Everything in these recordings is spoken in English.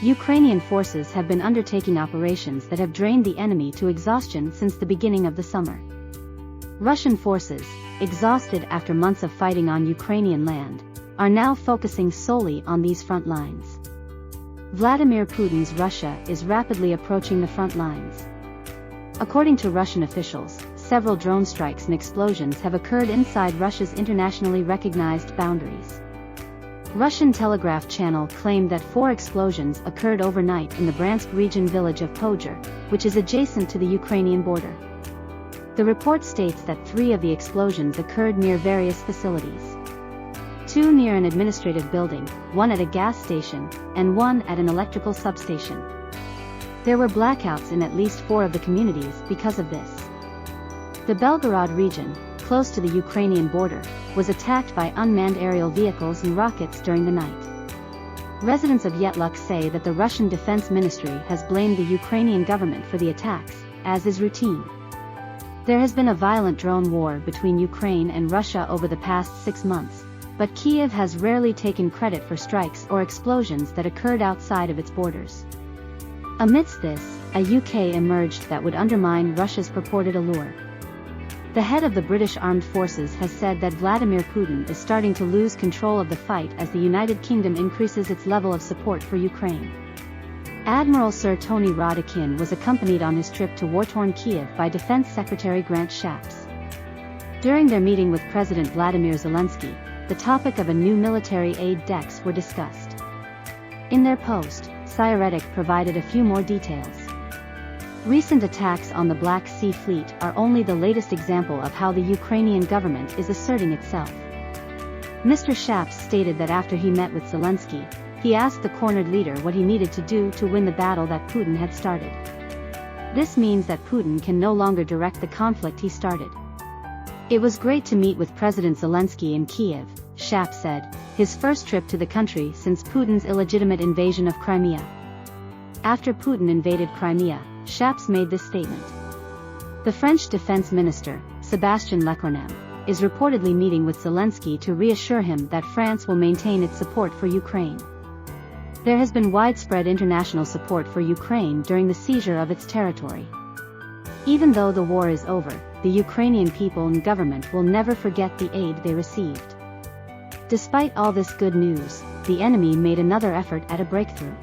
Ukrainian forces have been undertaking operations that have drained the enemy to exhaustion since the beginning of the summer. Russian forces, exhausted after months of fighting on Ukrainian land, are now focusing solely on these front lines. Vladimir Putin's Russia is rapidly approaching the front lines. According to Russian officials, several drone strikes and explosions have occurred inside Russia's internationally recognized boundaries. Russian Telegraph Channel claimed that 4 explosions occurred overnight in the Bryansk region village of Podgor, which is adjacent to the Ukrainian border. The report states that 3 of the explosions occurred near various facilities. 2 near an administrative building, 1 at a gas station, and 1 at an electrical substation. There were blackouts in at least 4 of the communities because of this. The Belgorod region, close to the Ukrainian border, was attacked by unmanned aerial vehicles and rockets during the night. Residents of Yetluk say that the Russian Defense Ministry has blamed the Ukrainian government for the attacks, as is routine. There has been a violent drone war between Ukraine and Russia over the past 6 months, but Kyiv has rarely taken credit for strikes or explosions that occurred outside of its borders. Amidst this, a UK emerged that would undermine Russia's purported allure. The head of the British Armed Forces has said that Vladimir Putin is starting to lose control of the fight as the United Kingdom increases its level of support for Ukraine. Admiral Sir Tony Radakin was accompanied on his trip to war-torn Kyiv by Defense Secretary Grant Shapps. During their meeting with President Vladimir Zelensky, the topic of a new military aid dex were discussed. In their post, Syretic provided a few more details. Recent attacks on the Black Sea Fleet are only the latest example of how the Ukrainian government is asserting itself. Mr. Shapps stated that after he met with Zelensky, he asked the cornered leader what he needed to do to win the battle that Putin had started. This means that Putin can no longer direct the conflict he started. It was great to meet with President Zelensky in Kyiv, Shapps said, his first trip to the country since Putin's illegitimate invasion of Crimea. After Putin invaded Crimea, Shapps made this statement. The French Defense Minister, Sébastien Lecornu, is reportedly meeting with Zelensky to reassure him that France will maintain its support for Ukraine. There has been widespread international support for Ukraine during the seizure of its territory. Even though the war is over, the Ukrainian people and government will never forget the aid they received. Despite all this good news, the enemy made another effort at a breakthrough.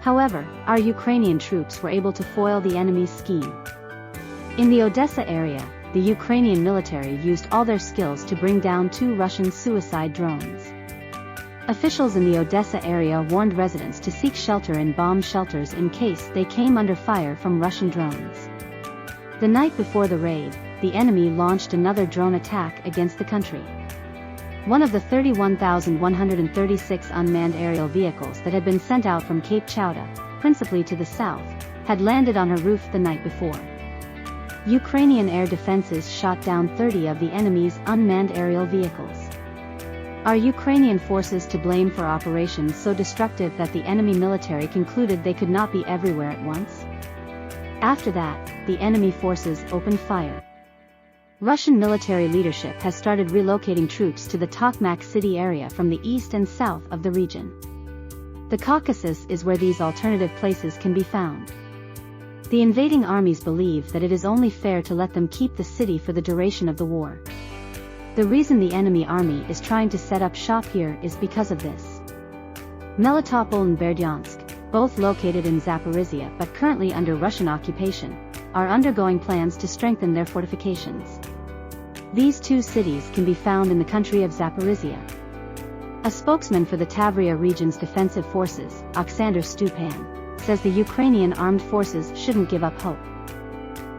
However, our Ukrainian troops were able to foil the enemy's scheme. In the Odessa area, the Ukrainian military used all their skills to bring down 2 Russian suicide drones. Officials in the Odessa area warned residents to seek shelter in bomb shelters in case they came under fire from Russian drones. The night before the raid, the enemy launched another drone attack against the country. One of the 31,136 unmanned aerial vehicles that had been sent out from Cape Chowda, principally to the south, had landed on her roof the night before. Ukrainian air defenses shot down 30 of the enemy's unmanned aerial vehicles. Are Ukrainian forces to blame for operations so destructive that the enemy military concluded they could not be everywhere at once? After that, the enemy forces opened fire. Russian military leadership has started relocating troops to the Tokmak city area from the east and south of the region. The Caucasus is where these alternative places can be found. The invading armies believe that it is only fair to let them keep the city for the duration of the war. The reason the enemy army is trying to set up shop here is because of this. Melitopol and Berdyansk, both located in Zaporizhia but currently under Russian occupation, are undergoing plans to strengthen their fortifications. These 2 cities can be found in the country of Zaporizhia. A spokesman for the Tavria region's defensive forces, Alexander Stupan, says the Ukrainian armed forces shouldn't give up hope.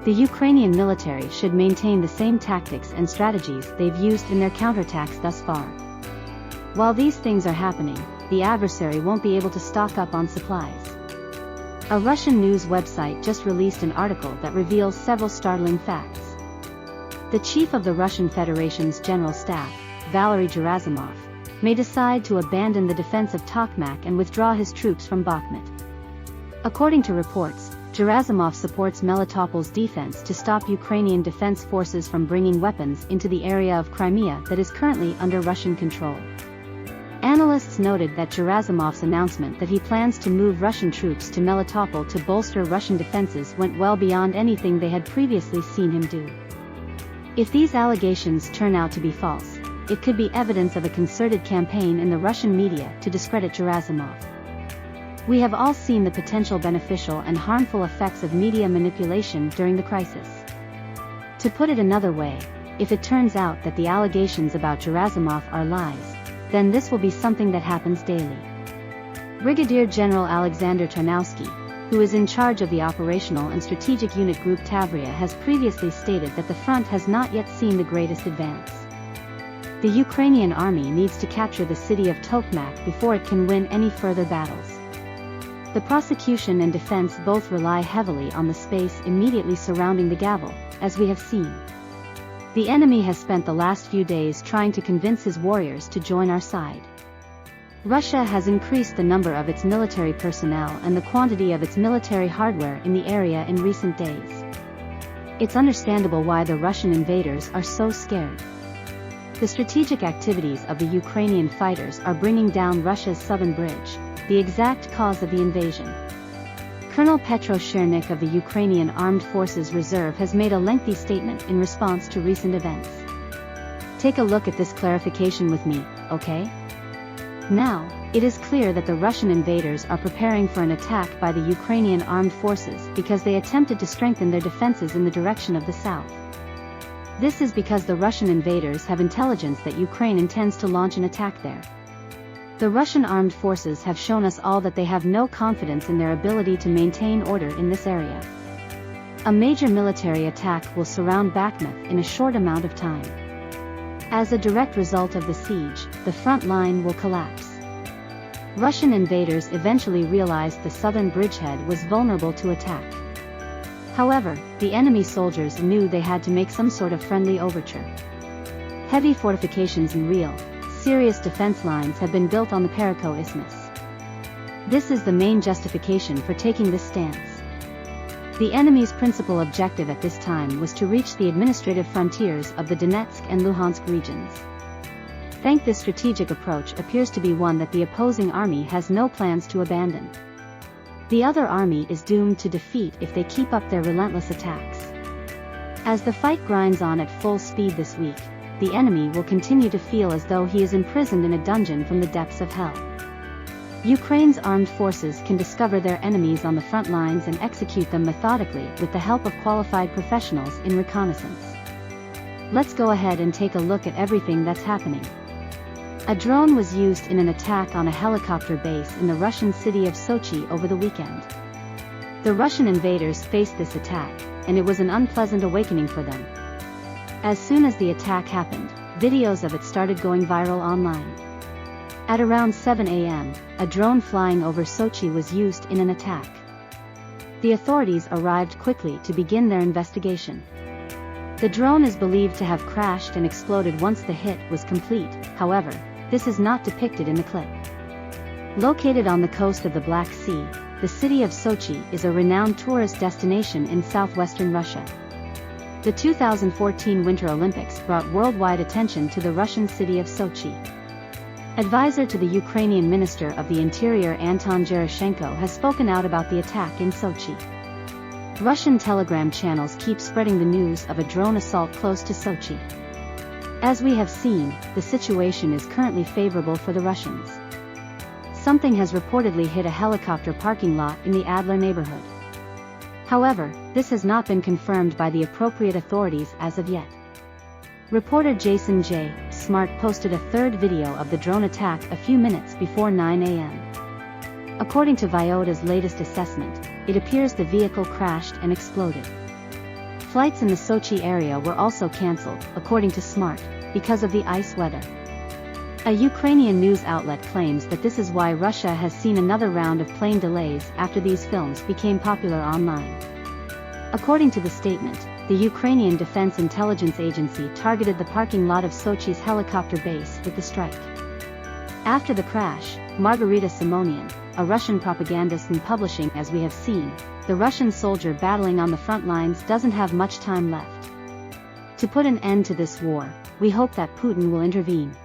The Ukrainian military should maintain the same tactics and strategies they've used in their counterattacks thus far. While these things are happening, the adversary won't be able to stock up on supplies. A Russian news website just released an article that reveals several startling facts. The chief of the Russian Federation's General Staff, Valery Gerasimov, may decide to abandon the defense of Tokmak and withdraw his troops from Bakhmut. According to reports, Gerasimov supports Melitopol's defense to stop Ukrainian defense forces from bringing weapons into the area of Crimea that is currently under Russian control. Analysts noted that Gerasimov's announcement that he plans to move Russian troops to Melitopol to bolster Russian defenses went well beyond anything they had previously seen him do. If these allegations turn out to be false, it could be evidence of a concerted campaign in the Russian media to discredit Gerasimov. We have all seen the potential beneficial and harmful effects of media manipulation during the crisis. To put it another way, if it turns out that the allegations about Gerasimov are lies, then this will be something that happens daily. Brigadier General Alexander Tarnowski, who is in charge of the Operational and Strategic Unit Group Tavria, has previously stated that the front has not yet seen the greatest advance. The Ukrainian army needs to capture the city of Tokmak before it can win any further battles. The prosecution and defense both rely heavily on the space immediately surrounding the Gavel, as we have seen. The enemy has spent the last few days trying to convince his warriors to join our side. Russia has increased the number of its military personnel and the quantity of its military hardware in the area in recent days. It's understandable why the Russian invaders are so scared. The strategic activities of the Ukrainian fighters are bringing down Russia's southern bridge, the exact cause of the invasion. Colonel Petro Chernik of the Ukrainian Armed Forces Reserve has made a lengthy statement in response to recent events. Take a look at this clarification with me, okay? Now, it is clear that the Russian invaders are preparing for an attack by the Ukrainian armed forces because they attempted to strengthen their defenses in the direction of the south. This is because the Russian invaders have intelligence that Ukraine intends to launch an attack there. The Russian armed forces have shown us all that they have no confidence in their ability to maintain order in this area. A major military attack will surround Bakhmut in a short amount of time. As a direct result of the siege, the front line will collapse. Russian invaders eventually realized the southern bridgehead was vulnerable to attack. However, the enemy soldiers knew they had to make some sort of friendly overture. Heavy fortifications and real, serious defense lines have been built on the Perikho Isthmus. This is the main justification for taking this stance. The enemy's principal objective at this time was to reach the administrative frontiers of the Donetsk and Luhansk regions. This strategic approach appears to be one that the opposing army has no plans to abandon. The other army is doomed to defeat if they keep up their relentless attacks. As the fight grinds on at full speed this week, the enemy will continue to feel as though he is imprisoned in a dungeon from the depths of hell. Ukraine's armed forces can discover their enemies on the front lines and execute them methodically with the help of qualified professionals in reconnaissance. Let's go ahead and take a look at everything that's happening. A drone was used in an attack on a helicopter base in the Russian city of Sochi over the weekend. The Russian invaders faced this attack, and it was an unpleasant awakening for them. As soon as the attack happened, videos of it started going viral online. At around 7 a.m., a drone flying over Sochi was used in an attack. The authorities arrived quickly to begin their investigation. The drone is believed to have crashed and exploded once the hit was complete. However, this is not depicted in the clip. Located on the coast of the Black Sea, the city of Sochi is a renowned tourist destination in southwestern Russia. The 2014 Winter Olympics brought worldwide attention to the Russian city of Sochi. Advisor to the Ukrainian Minister of the Interior Anton Gerashenko has spoken out about the attack in Sochi. Russian Telegram channels keep spreading the news of a drone assault close to Sochi. As we have seen, the situation is currently favorable for the Russians. Something has reportedly hit a helicopter parking lot in the Adler neighborhood. However, this has not been confirmed by the appropriate authorities as of yet. Reporter Jason J. Smart posted a third video of the drone attack a few minutes before 9 a.m. According to Vyoda's latest assessment, it appears the vehicle crashed and exploded. Flights in the Sochi area were also cancelled, according to Smart, because of the ice weather. A Ukrainian news outlet claims that this is why Russia has seen another round of plane delays after these films became popular online. According to the statement, the Ukrainian Defense Intelligence Agency targeted the parking lot of Sochi's helicopter base with the strike. After the crash, Margarita Simonian, a Russian propagandist and publishing, as we have seen, the Russian soldier battling on the front lines doesn't have much time left. To put an end to this war, we hope that Putin will intervene.